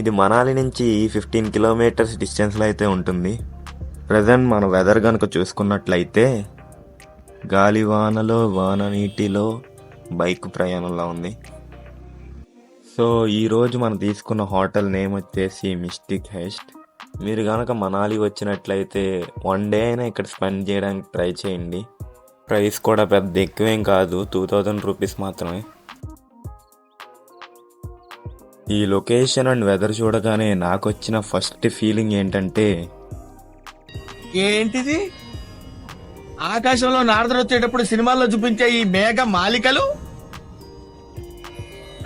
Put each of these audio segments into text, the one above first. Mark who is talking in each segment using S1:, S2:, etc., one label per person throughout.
S1: ఇది మనాలి నుంచి 15 కిలోమీటర్స్ డిస్టెన్స్లో అయితే ఉంటుంది. ప్రజెంట్ మన వెదర్ కనుక చూసుకున్నట్లయితే గాలివానలో వాన నీటిలో బైక్ ప్రయాణంలా ఉంది. సో ఈరోజు మనం తీసుకున్న హోటల్ నేమ్ వచ్చేసి మిస్టిక్ హెస్ట్. మీరు కనుక మనాలి వచ్చినట్లయితే 1 డే అయినా ఇక్కడ స్పెండ్ చేయడానికి ట్రై చేయండి. ప్రైస్ కూడా పెద్ద ఎక్కువేం కాదు, 2000 రూపీస్ మాత్రమే. ఈ లొకేషన్ అండ్ వెదర్ చూడగానే నాకు వచ్చిన ఫస్ట్ ఫీలింగ్ ఏంటంటే,
S2: ఏంటిది? ఆకాశంలో నారదలు వచ్చేటప్పుడు సినిమాల్లో చూపించే ఈ మేఘ మాలికలు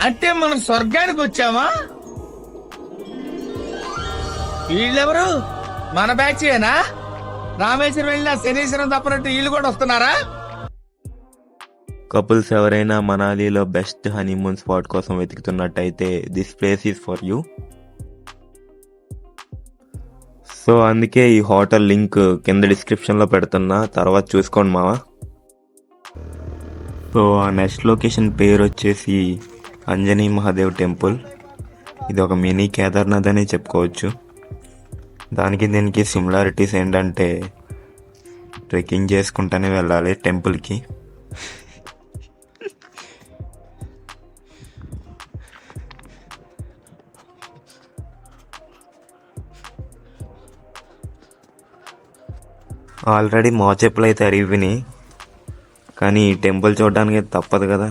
S2: అంటే మనం స్వర్గానికి వచ్చామా? వీళ్ళెవరు? మన బ్యాచేనా? రామేశ్వరం వెళ్ళిన శనీశ్వరం తప్పనట్టు వీళ్ళు కూడా వస్తున్నారా?
S1: కపుల్స్ ఎవరైనా మనాలిలో బెస్ట్ హనీమూన్ స్పాట్ కోసం వెతుకుతున్నట్టయితే this place is for you. So అందుకే ఈ హోటల్ లింక్ కింద డిస్క్రిప్షన్లో పెడుతున్నా, తర్వాత చూసుకోండి మావా. సో ఆ నెక్స్ట్ లొకేషన్ పేరు వచ్చేసి అంజనీ మహాదేవ్ టెంపుల్. ఇది ఒక మినీ కేదార్నాథ్ అని చెప్పుకోవచ్చు. దానికి దీనికి సిమిలారిటీస్ ఏంటంటే ట్రెక్కింగ్ చేసుకుంటూనే వెళ్ళాలి టెంపుల్కి. ఆల్రెడీ మా చెప్పులు అయితే అరిగిపోయినాయి, కానీ టెంపుల్ చూడడానికి తప్పదు కదా.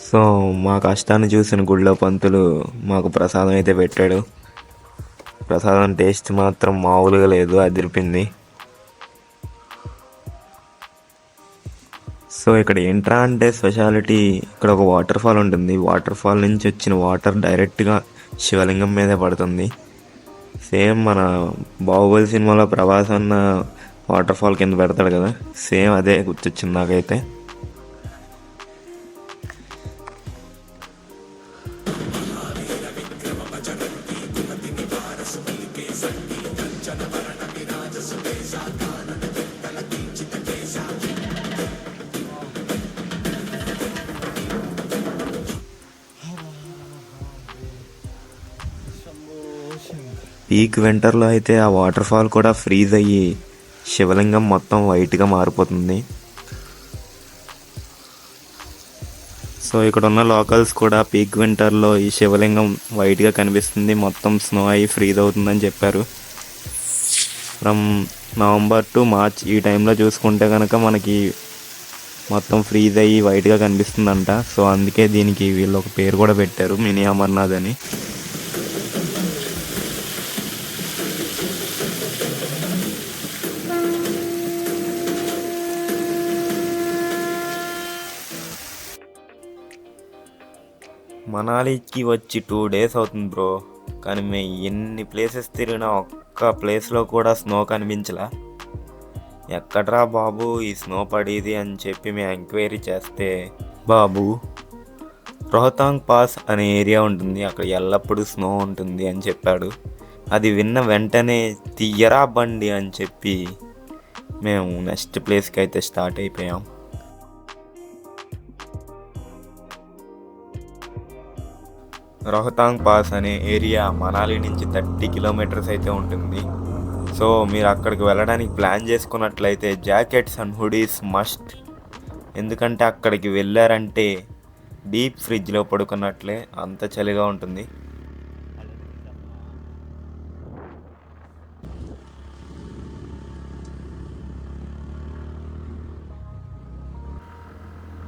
S1: సో మా కష్టాన్ని చూసిన గుళ్ళో పంతులు మాకు ప్రసాదం అయితే పెట్టాడు. ప్రసాదం టేస్ట్ మాత్రం మామూలుగా లేదు, అదిరిపింది. సో ఇక్కడ ఏంట్రా అంటే స్పెషాలిటీ, ఇక్కడ ఒక వాటర్ ఫాల్ ఉంటుంది. వాటర్ ఫాల్ నుంచి వచ్చిన వాటర్ డైరెక్ట్గా శివలింగం మీదే పడుతుంది. సేమ్ మన బాహుబలి సినిమాలో ప్రభాస్ అన్న వాటర్ ఫాల్ కింద పెడతాడు కదా, సేమ్ అదే గుర్తొచ్చింది నాకైతే. పీక్ వింటర్లో అయితే ఆ వాటర్ ఫాల్ కూడా ఫ్రీజ్ అయ్యి శివలింగం మొత్తం వైట్గా మారిపోతుంది. సో ఇక్కడ ఉన్న లోకల్స్ కూడా పీక్ వింటర్లో ఈ శివలింగం వైట్గా కనిపిస్తుంది, మొత్తం స్నో అయ్యి ఫ్రీజ్ అవుతుందని చెప్పారు. ఫ్రమ్ నవంబర్ టు మార్చ్ ఈ టైంలో చూసుకుంటే కనుక మనకి మొత్తం ఫ్రీజ్ అయ్యి వైట్గా కనిపిస్తుందంట. సో అందుకే దీనికి వీళ్ళు ఒక పేరు కూడా పెట్టారు, మినీ అమర్నాథ్ అని. మనాలికి వచ్చి 2 days అవుతుంది బ్రో, కానీ మేము ఎన్ని ప్లేసెస్ తిరిగినా ఒక్క ప్లేస్లో కూడా స్నో కనిపించలా. ఎక్కడ్రా బాబు ఈ స్నో పడేది అని చెప్పి మేము ఎంక్వైరీ చేస్తే, బాబు రోహతాంగ్ పాస్ అనే ఏరియా ఉంటుంది, అక్కడ ఎల్లప్పుడూ స్నో ఉంటుంది అని చెప్పాడు. అది విన్న వెంటనే తీయరా బండి అని చెప్పి మేము నెక్స్ట్ ప్లేస్కి అయితే స్టార్ట్ అయిపోయాం. రోహతాంగ్ పాస్ అనే ఏరియా మనాలి నుంచి 30 కిలోమీటర్స్ అయితే ఉంటుంది. సో మీరు అక్కడికి వెళ్ళడానికి ప్లాన్ చేసుకున్నట్లయితే జాకెట్స్ అండ్ హుడీస్ మస్ట్. ఎందుకంటే అక్కడికి వెళ్ళారంటే డీప్ ఫ్రిడ్జ్లో పడుకున్నట్లే, అంత చలిగా ఉంటుంది.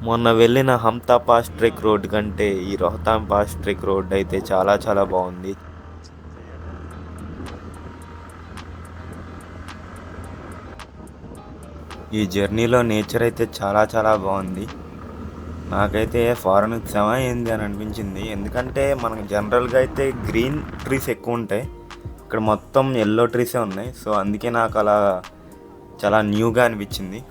S1: మొన్న వెళ్ళిన హమ్తా పాస్ ట్రెక్ రోడ్ కంటే ఈ రోహతాంగ్ పాస్ ట్రెక్ రోడ్ అయితే చాలా చాలా బాగుంది. ఈ జర్నీలో నేచర్ అయితే చాలా చాలా బాగుంది. నాకైతే ఫారెన్ వచ్చామా ఏంది అని అనిపించింది. ఎందుకంటే మనకు జనరల్గా అయితే గ్రీన్ ట్రీస్ ఎక్కువ ఉంటాయి, ఇక్కడ మొత్తం ఎల్లో ట్రీసే ఉన్నాయి. సో అందుకే నాకు అలా చాలా న్యూగా అనిపించింది.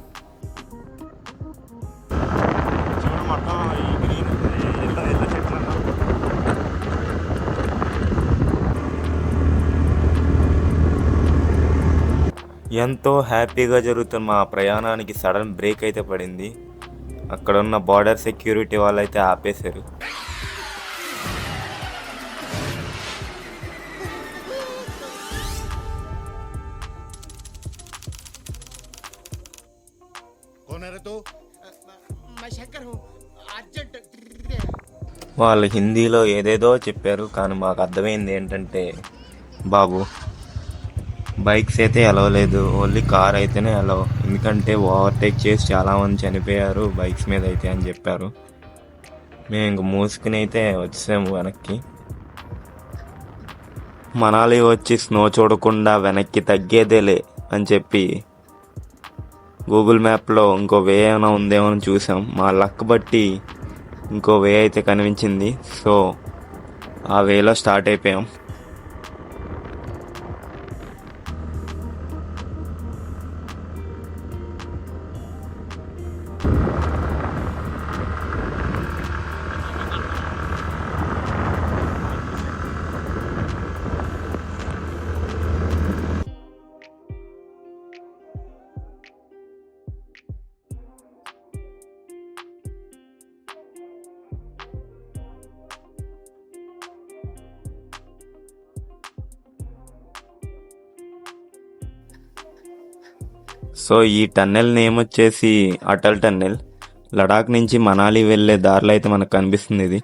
S1: ఎంతో హ్యాపీగా జరుగుతున్న మా ప్రయాణానికి సడన్ బ్రేక్ అయితే పడింది. అక్కడ ఉన్న బార్డర్ సెక్యూరిటీ వాళ్ళు అయితే ఆపేశారు. వాళ్ళు హిందీలో ఏదేదో చెప్పారు, కానీ మాకు అర్థమైంది ఏంటంటే, బాబు బైక్స్ అయితే అలవ్ లేదు, ఓన్లీ కార్ అయితేనే అలవ్, ఎందుకంటే ఓవర్టేక్ చేసి చాలామంది చనిపోయారు బైక్స్ మీద అయితే అని చెప్పారు. మేము ఇంక మూసుకుని అయితే వచ్చాము వెనక్కి. మనాలి వచ్చి స్నో చూడకుండా వెనక్కి తగ్గేదేలే అని చెప్పి గూగుల్ మ్యాప్లో ఇంకో వే ఏమైనా ఉందేమో అని చూసాం. మా లక్ బట్టి ఇంకో వే అయితే కనిపించింది. సో ఆ వేలో స్టార్ట్ అయిపోయాం. సో ఈ టన్నెల్ నేమ్ వచ్చేసి అటల్ టన్నెల్. లడాక్ నుంచి మనాలి వెళ్ళే దారిలో అయితే మనకు కనిపిస్తుంది ఇది.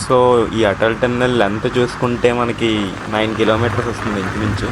S1: సో ఈ అటల్ టన్నెల్ లెంత్ చూసుకుంటే మనకి 9 కిలోమీటర్స్ వస్తుంది ఇంచుమించు.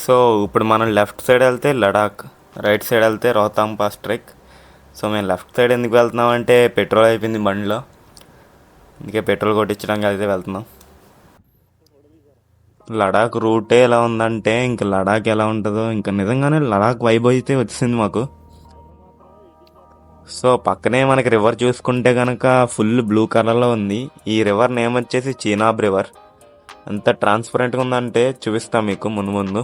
S1: సో ఇప్పుడు మనం లెఫ్ట్ సైడ్ వెళ్తే లడాక్, రైట్ సైడ్ వెళ్తే రోహతాంగ్ పాస్ ట్రెక్. సో మేము లెఫ్ట్ సైడ్ ఎందుకు వెళ్తున్నామంటే పెట్రోల్ అయిపోయింది బండిలో, అందుకే పెట్రోల్ కొట్టించడానికి అయితే వెళ్తున్నాం. లడాక్ రూటే ఎలా ఉందంటే ఇంకా లడాక్ ఎలా ఉంటుందో, ఇంకా నిజంగానే లడాక్ వైబ్ అయితే వచ్చింది మాకు. సో పక్కనే మనకి రివర్ చూసుకుంటే కనుక ఫుల్ బ్లూ కలర్లో ఉంది. ఈ రివర్ నేమ్ వచ్చేసి చీనాబ్ రివర్. ఎంత ట్రాన్స్పరెంట్గా ఉందంటే చూపిస్తాం మీకు ముందు ముందు.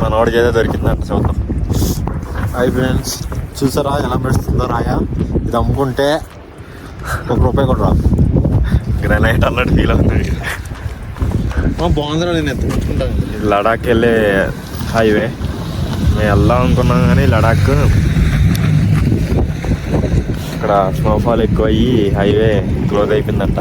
S1: మనోడి చేత దొరికిందంట చూద్దాం.
S3: హాయ్ ఫ్రెండ్స్, చూసారా ఎలా నడుస్తుందో రాయ. ఇది అమ్ముకుంటే ₹1 కూడా రాదు.
S1: గ్రానైట్ అన్నట్టు ఫీల్ అవుతుంది.
S3: బాగుందిరా, నేను ఎత్తుకుంటాను.
S1: లడాక్ వెళ్ళే హైవే మేము వెళ్దాం అనుకున్నాం, కానీ లడాక్ ఇక్కడ స్నోఫాల్ ఎక్కువ అయ్యి హైవే క్లోజ్ అయిపోయిందంట.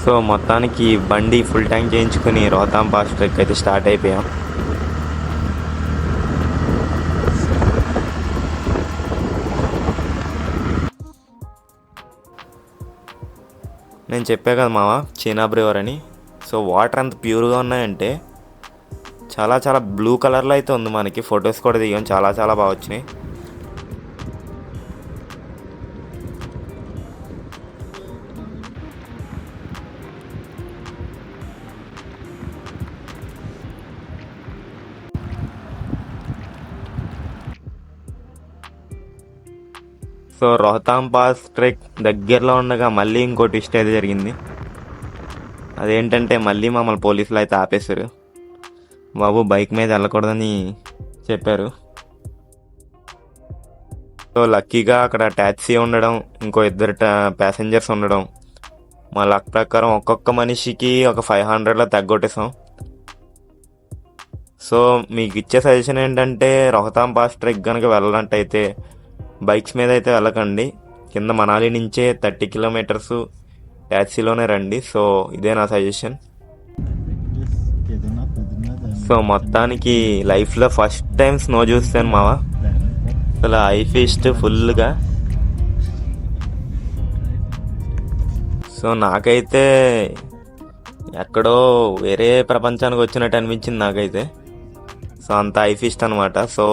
S1: సో మొత్తానికి బండి ఫుల్ ట్యాంక్ చేయించుకుని రోహతాంగ్ పాస్ ట్రెక్ అయితే స్టార్ట్ అయిపోయాం. నేను చెప్పా కదా మావా చీనాబ్ రివర్ అని. సో వాటర్ అంత ప్యూర్గా ఉన్నాయంటే చాలా చాలా బ్లూ కలర్లో అయితే ఉంది. మనకి ఫొటోస్ కూడా దిగాం, చాలా చాలా బాగా వచ్చినాయి. సో రోహతాంగ్ పాస్ ట్రెక్ దగ్గరలో ఉండగా మళ్ళీ ఇంకో ట్విస్ట్ అయితే జరిగింది. అదేంటంటే మళ్ళీ మమ్మల్ని పోలీసులు అయితే ఆపేశారు. బాబు బైక్ మీద వెళ్ళకూడదని చెప్పారు. సో లక్కీగా అక్కడ ట్యాక్సీ ఉండడం, ఇంకో ఇద్దరు ప్యాసింజర్స్ ఉండడం, మా లక్ ప్రకారం ఒక్కొక్క మనిషికి ఒక 500లో తగ్గొట్టేసాం. సో మీకు ఇచ్చే సజెషన్ ఏంటంటే రోహతాంగ్ పాస్ ట్రెక్ కనుక వెళ్ళాలంటైతే బైక్స్ మీద అయితే వెళ్ళకండి. కింద మనాలి నుంచే 30 కిలోమీటర్స్ ట్యాక్సీలోనే రండి. సో ఇదే నా సజెషన్. సో మొత్తానికి లైఫ్లో ఫస్ట్ టైం స్నో చూస్తాను మావా. అసలు ఐ ఫీస్ట్ ఫుల్గా. సో నాకైతే ఎక్కడో వేరే ప్రపంచానికి వచ్చినట్టు అనిపించింది నాకైతే. సో అంత ఐ ఫీస్ట్ అనమాట. సో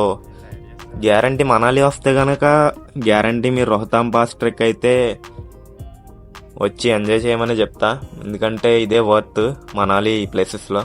S1: గ్యారంటీ మనాలి వస్తే కనుక గ్యారంటీ మీరు రోహతాంగ్ పాస్ ట్రెక్ అయితే వచ్చి ఎంజాయ్ చేయమని చెప్తా. ఎందుకంటే ఇదే వర్త్ మనాలి ప్లేసెస్లో.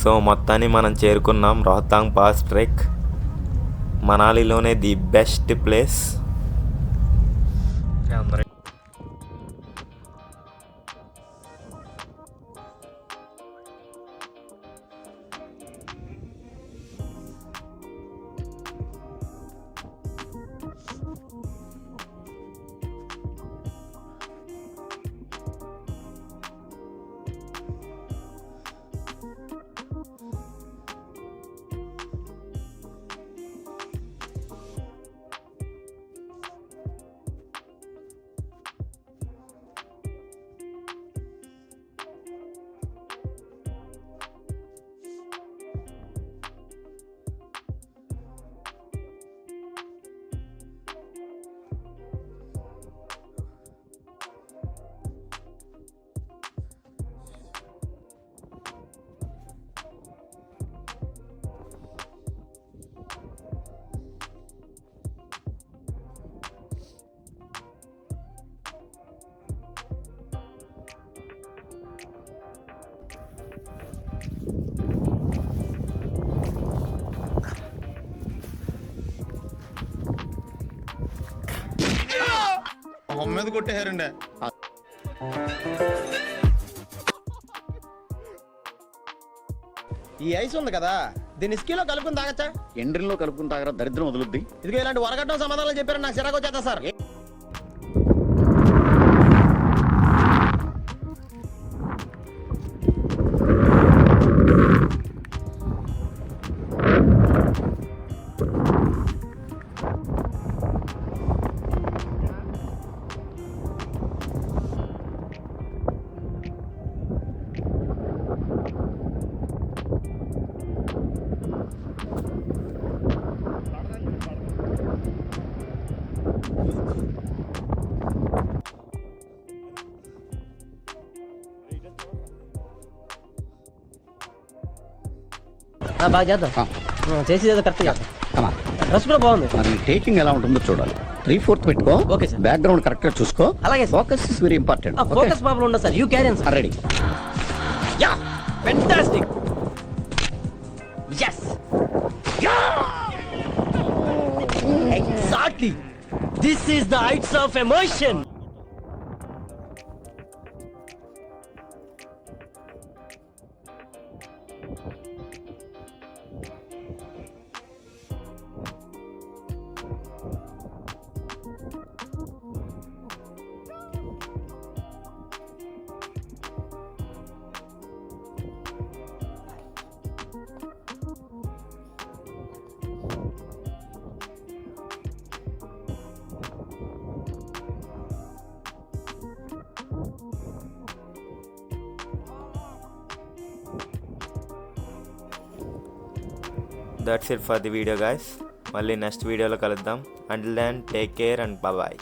S1: సో మొత్తాన్ని మనం చేరుకున్నాం రోహతాంగ్ పాస్ ట్రెక్. మనాలిలోనే ది బెస్ట్ ప్లేస్.
S3: మీద కొట్టేశారండి.
S4: ఈ ఐస్ ఉంది కదా, దీన్ని స్కీలో కలుపుకుని తాగచ్చా?
S5: ఎండ్రిలో కలుపుకుని తాగరా, దరిద్రం వదులుద్ది.
S4: ఇదిగో ఇలాంటి వరగడ్డం సమాధానాలు చెప్పారు, నాకు చిరాకు వచ్చేస్తా సార్.
S6: బాగా చేద్దాం, చేసేది కరెక్ట్ చేద్దాం. డ్రెస్ కూడా బాగుంది.
S5: మరి టేకింగ్ ఎలా ఉంటుందో చూడాలి. 3/4 పెట్టుకో.
S6: Okay sir.
S5: బ్యాక్గ్రౌండ్ కరెక్ట్ గా చూసుకో.
S6: అలాగే sir.
S5: Focus is very important.
S6: Focus problem ఉండదు sir. You carry on sir.
S5: Ready.
S6: Yeah fantastic. yes exactly, this is the heights of emotion.
S1: That's it for the video, guys. మళ్ళీ next వీడియోలో కలుద్దాం. Until then take care and bye.